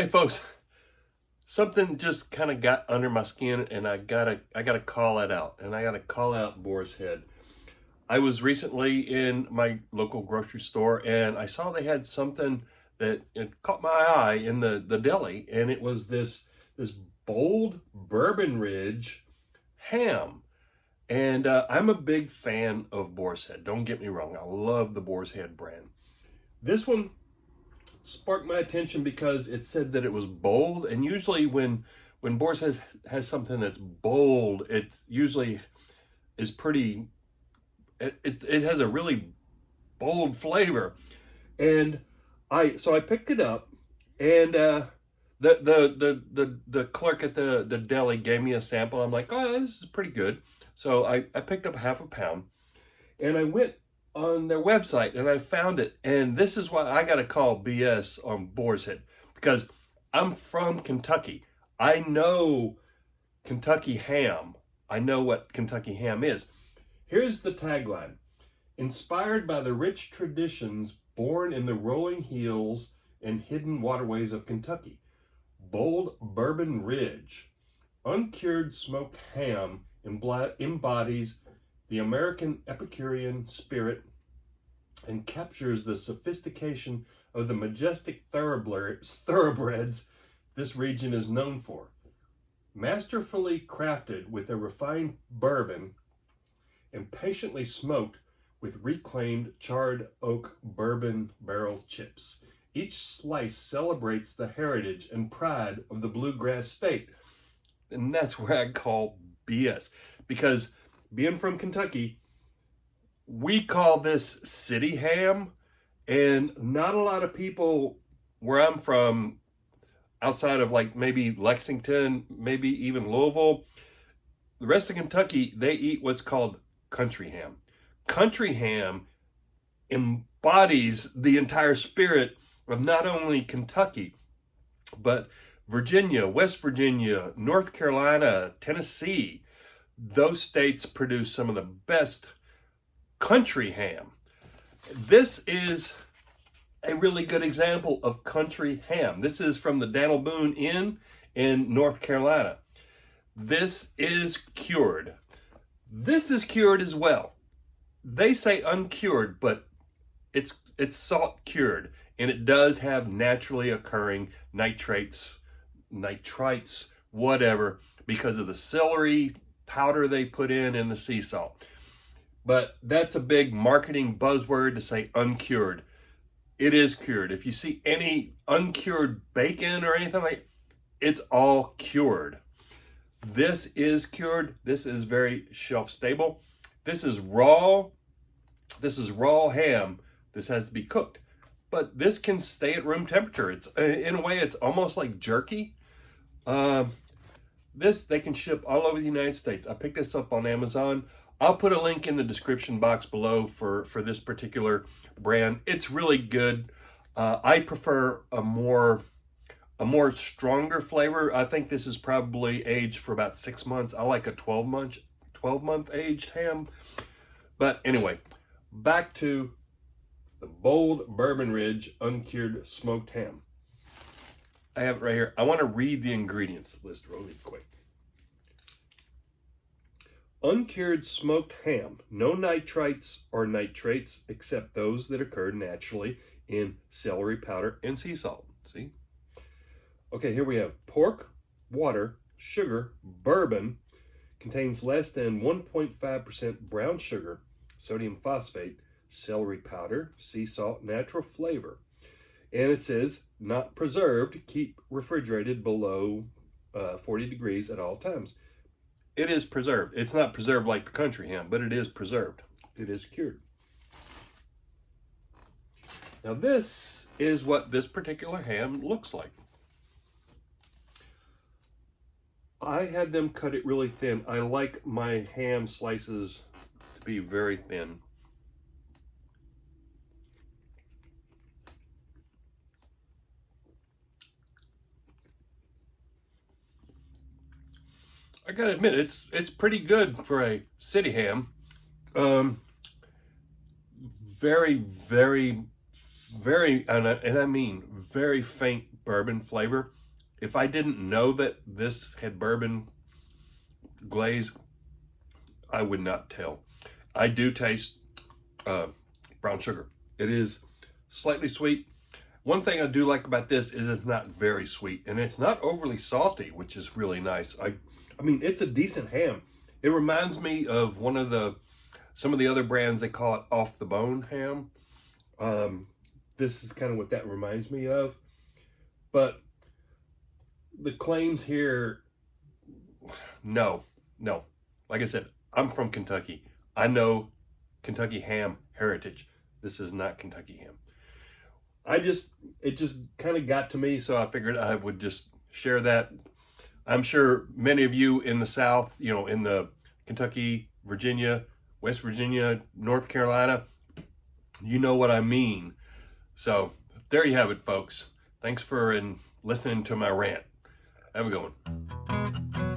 Hey folks, something just kind of got under my skin and I gotta call it out. And I gotta call out Boars Head. I was recently in my local grocery store and I saw they had something that it caught my eye in the deli, and it was this Bold BourbonRidge ham. And I'm a big fan of Boar's Head. Don't get me wrong. I love the Boar's Head brand. This one sparked my attention because it said that it was bold, and usually when Boar's Head has something that's bold, it usually is pretty, it has a really bold flavor. And so I picked it up, and the clerk at the deli gave me a sample. I'm like, oh, this is pretty good. So I picked up half a pound, and I went on their website and I found it. And this is why I got to call BS on Boar's Head, because I'm from Kentucky. I know Kentucky ham. I know what Kentucky ham is. Here's the tagline: inspired by the rich traditions born in the rolling hills and hidden waterways of Kentucky, Bold BourbonRidge Uncured Smoked Ham embodies the American Epicurean spirit and captures the sophistication of the majestic thoroughbreds this region is known for. Masterfully crafted with a refined bourbon and patiently smoked with reclaimed charred oak bourbon barrel chips, each slice celebrates the heritage and pride of the bluegrass state. And that's where I call BS, because being from Kentucky, we call this city ham, and not a lot of people where I'm from, outside of like maybe Lexington, maybe even Louisville, the rest of Kentucky, they eat what's called country ham. Country ham embodies the entire spirit of not only Kentucky, but Virginia, West Virginia, North Carolina, Tennessee. Those states produce some of the best country ham. This is a really good example of country ham. This is from the Daniel Boone Inn in North Carolina. This is cured. This is cured as well. They say uncured, but it's salt cured, and it does have naturally occurring nitrites, whatever, because of the celery powder they put in and the sea salt. But that's a big marketing buzzword to say uncured. It is cured. If you see any uncured bacon or anything like, it's all cured. This is cured. This is very shelf stable. This is raw. This is raw ham. This has to be cooked, but this can stay at room temperature. It's, in a way, it's almost like jerky. This, they can ship all over the United States. I picked this up on Amazon. I'll put a link in the description box below for this particular brand. It's really good. I prefer a more stronger flavor. I think this is probably aged for about 6 months. I like a 12-month aged ham. But anyway, back to the Bold BourbonRidge Uncured Smoked Ham. I have it right here. I want to read the ingredients list really quick. Uncured smoked ham. No nitrites or nitrates except those that occur naturally in celery powder and sea salt. See? Okay, here we have pork, water, sugar, bourbon, contains less than 1.5% brown sugar, sodium phosphate, celery powder, sea salt, natural flavor. And it says not preserved, keep refrigerated below 40 degrees at all times. It is preserved. It's not preserved like the country ham, but it is preserved. It is cured. Now this is what this particular ham looks like. I had them cut it really thin. I like my ham slices to be very thin. I gotta admit, it's pretty good for a city ham. Very, very, very, and I mean very faint bourbon flavor. If I didn't know that this had bourbon glaze, I would not tell. I do taste brown sugar. It is slightly sweet. One thing I do like about this is it's not very sweet, and it's not overly salty, which is really nice. I mean, it's a decent ham. It reminds me of some of the other brands, they call it off the bone ham. This is kind of what that reminds me of. But the claims here, no. Like I said, I'm from Kentucky. I know Kentucky ham heritage. This is not Kentucky ham. It just kind of got to me, so I figured I would just share that. I'm sure many of you in the South, you know, in the Kentucky, Virginia, West Virginia, North Carolina, you know what I mean. So there you have it, folks. Thanks for listening to my rant. Have a good one.